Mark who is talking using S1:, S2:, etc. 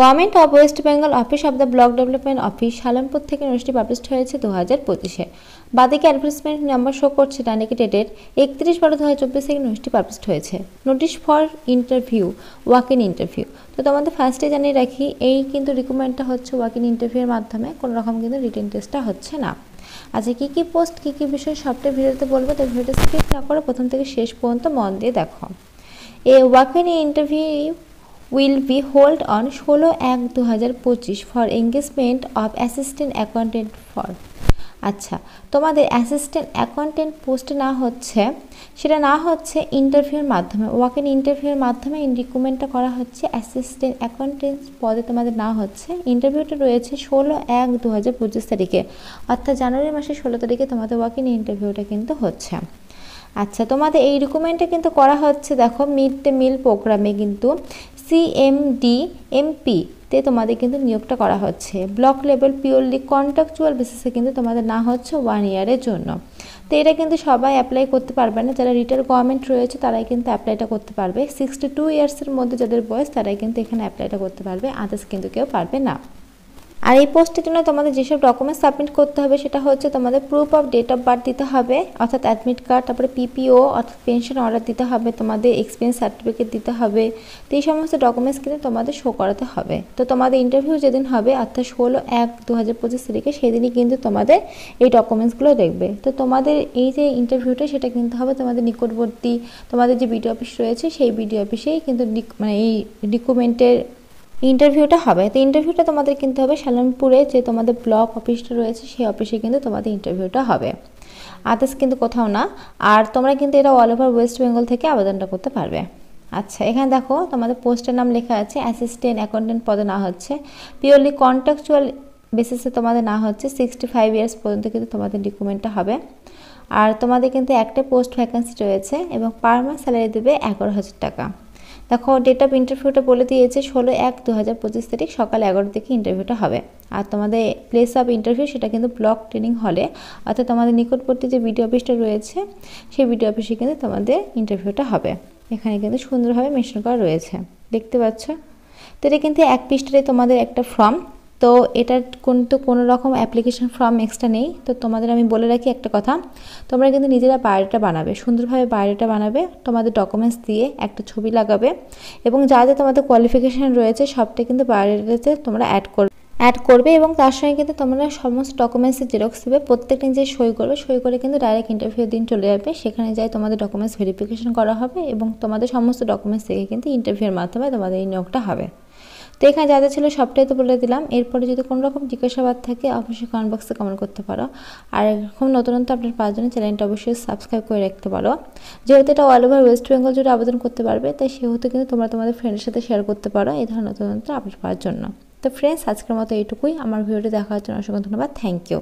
S1: Government of West Bengal office of the block development office Salampur থেকে নোটিশটি publish হয়েছে 2025-এ। বাদিকে advertisement number show করছে, ডানদিকে ডেটেড 31/12/2024 থেকে নোটিশটি পাবলিশ হয়েছে। Notice for interview, walk in interview. তো তোমাদের ফার্স্টে জানিয়ে রাখি, এই কিন্তু রিক্রুটমেন্টটা হচ্ছে ওয়াক ইন ইন্টারভিউর মাধ্যমে, কোনো রকম কিন্তু রিটেন টেস্টটা হচ্ছে না। আচ্ছা, কী কী পোস্ট, কী কী বিষয় সবটাই ভিডিওতে বলবো, তো ভিডিওটা স্কিপ না করে প্রথম থেকে শেষ পর্যন্ত মন দিয়ে দেখো। A walk in interview will be held on 16/1/2025 for engagement of assistant accountant for। আচ্ছা, তোমাদের অ্যাসিস্ট্যান্ট অ্যাকাউন্টেন্ট পোস্টে না হচ্ছে, সেটা না হচ্ছে ইন্টারভিউর মাধ্যমে, ওয়াক ইন ইন্টারভিউর মাধ্যমে রিক্রুটমেন্টটা করা হচ্ছে। অ্যাসিস্ট্যান্ট অ্যাকাউন্টেন্ট পদে তোমাদের না হচ্ছে। ইন্টারভিউটা রয়েছে 16/1/2025 তারিখে, অর্থাৎ জানুয়ারি মাসের 16 তারিখে তোমাদের ওয়াক ইন ইন্টারভিউটা কিন্তু হচ্ছে। আচ্ছা, তোমাদের এই রিক্রুটমেন্টটা কিন্তু করা হচ্ছে, দেখো মিড ডে মিল প্রোগ্রামে কিন্তু CMDMP-তে তোমাদের কিন্তু নিয়োগটা করা হচ্ছে। ব্লক লেভেল পিওরলি কন্ট্রাকচুয়াল বেসিসে কিন্তু তোমাদের না হচ্ছে 1 ইয়ারের জন্য। তো এটা কিন্তু সবাই অ্যাপ্লাই করতে পারবে না, যারা রিটায়ার্ড গভর্নমেন্ট রয়েছে তারাই কিন্তু অ্যাপ্লাইটা করতে পারবে। 62 ইয়ার্সের মধ্যে যাদের বয়স তারাই কিন্তু এখানে অ্যাপ্লাইটা করতে পারবে, আদার্স কিন্তু কেউ পারবে না। আর এই পোস্টের জন্য তোমাদের যেসব ডকুমেন্টস সাবমিট করতে হবে সেটা হচ্ছে তোমাদের proof of date of birth দিতে হবে, অর্থাৎ অ্যাডমিট কার্ড, তারপরে PPO অর্থাৎ পেনশন অর্ডার দিতে হবে, তোমাদের এক্সপিরিয়েন্স সার্টিফিকেট দিতে হবে। তো এই সমস্ত ডকুমেন্টস কিন্তু তোমাদের শো করাতে হবে। তো তোমাদের ইন্টারভিউ যেদিন হবে অর্থাৎ 16/1/2025 তারিখে, সেদিনই কিন্তু তোমাদের এই ডকুমেন্টসগুলো দেখবে। তো তোমাদের এই যে ইন্টারভিউটা সেটা কিন্তু হবে তোমাদের নিকটবর্তী তোমাদের যে বিডিও অফিস রয়েছে সেই বিডিও অফিসেই কিন্তু মানে এই রিক্রুটমেন্টের ইন্টারভিউটা হবে। তো ইন্টারভিউটা তোমাদের কিন্তু হবে সালামপুরে যে তোমাদের ব্লক অফিসটা রয়েছে সেই অফিসে কিন্তু তোমাদের ইন্টারভিউটা হবে, আদার্স কিন্তু কোথাও না। আর তোমরা কিন্তু এটা অল ওভার ওয়েস্ট বেঙ্গল থেকে আবেদনটা করতে পারবে। আচ্ছা, এখানে দেখো তোমাদের পোস্টের নাম লেখা আছে, অ্যাসিস্ট্যান্ট অ্যাকাউন্টেন্ট পদে না হচ্ছে, পিওরলি কন্ট্রাকচুয়াল বেসিসে তোমাদের না হচ্ছে, 65 ইয়ার্স পর্যন্ত কিন্তু তোমাদের রিক্রুটমেন্টটা হবে। আর তোমাদের কিন্তু একটা পোস্ট ভ্যাকেন্সি রয়েছে এবং পার মান্থ স্যালারি দেবে 11,000 টাকা। দেখো ডেট অফ ইন্টারভিউটা বলে দিয়েছে 16/1/2025 তারিখ সকাল 11 থেকে ইন্টারভিউটা হবে। আর তোমাদের প্লেস অফ ইন্টারভিউ সেটা কিন্তু ব্লক ট্রেনিং হলে, অর্থাৎ তোমাদের নিকটবর্তী যে বিডিও অফিসটা রয়েছে সেই বিডিও অফিসে কিন্তু তোমাদের ইন্টারভিউটা হবে। এখানে কিন্তু সুন্দরভাবে মেনশন করা রয়েছে, দেখতে পাচ্ছ। তো এটা কিন্তু এক পৃষ্ঠারে তোমাদের একটা ফর্ম, তো এটার কিন্তু কোনো রকম অ্যাপ্লিকেশন ফর্ম এক্সট্রা নেই। তো তোমাদের আমি বলে রাখি একটা কথা, তোমরা কিন্তু নিজেরা বায়োডাটা বানাবে, সুন্দরভাবে বায়োডাটা বানাবে, তোমাদের ডকুমেন্টস দিয়ে একটা ছবি লাগাবে এবং যা যা তোমাদের কোয়ালিফিকেশান রয়েছে সবটা কিন্তু বায়োডাটাতে তোমরা অ্যাড করবে এবং তার সঙ্গে কিন্তু তোমরা সমস্ত ডকুমেন্টসের জেরক্স দেবে, প্রত্যেকটা যে সই করবে, সই করে কিন্তু ডাইরেক্ট ইন্টারভিউ দিন চলে যাবে, সেখানে যাই তোমাদের ডকুমেন্টস ভেরিফিকেশন করা হবে এবং তোমাদের সমস্ত ডকুমেন্টস থেকে কিন্তু ইন্টারভিউর মাধ্যমে তোমাদের এই নিয়োগটা হবে। তো এখানে যা যা ছিল সবটাই তো বলে দিলাম। এরপরে যদি কোনো রকম জিজ্ঞাসাবাদ থাকে অবশ্যই কমেন্ট বক্সে কমেন্ট করতে পারো। আর এরকম নতুনত্ব আপনার পাওয়ার জন্য চ্যানেলটা অবশ্যই সাবস্ক্রাইব করে রাখতে পারো। যেহেতু এটা অল ওভার ওয়েস্ট বেঙ্গল জুড়ে আবেদন করতে পারবে, তাই সেহেতু কিন্তু তোমরা তোমাদের ফ্রেন্ডের সাথে শেয়ার করতে পারো এই ধরনের নতুনত্ব আপডেট পাওয়ার জন্য। তো ফ্রেন্ডস, আজকের মতো এইটুকুই। আমার ভিডিওটি দেখার জন্য অসংখ্য ধন্যবাদ। Thank you.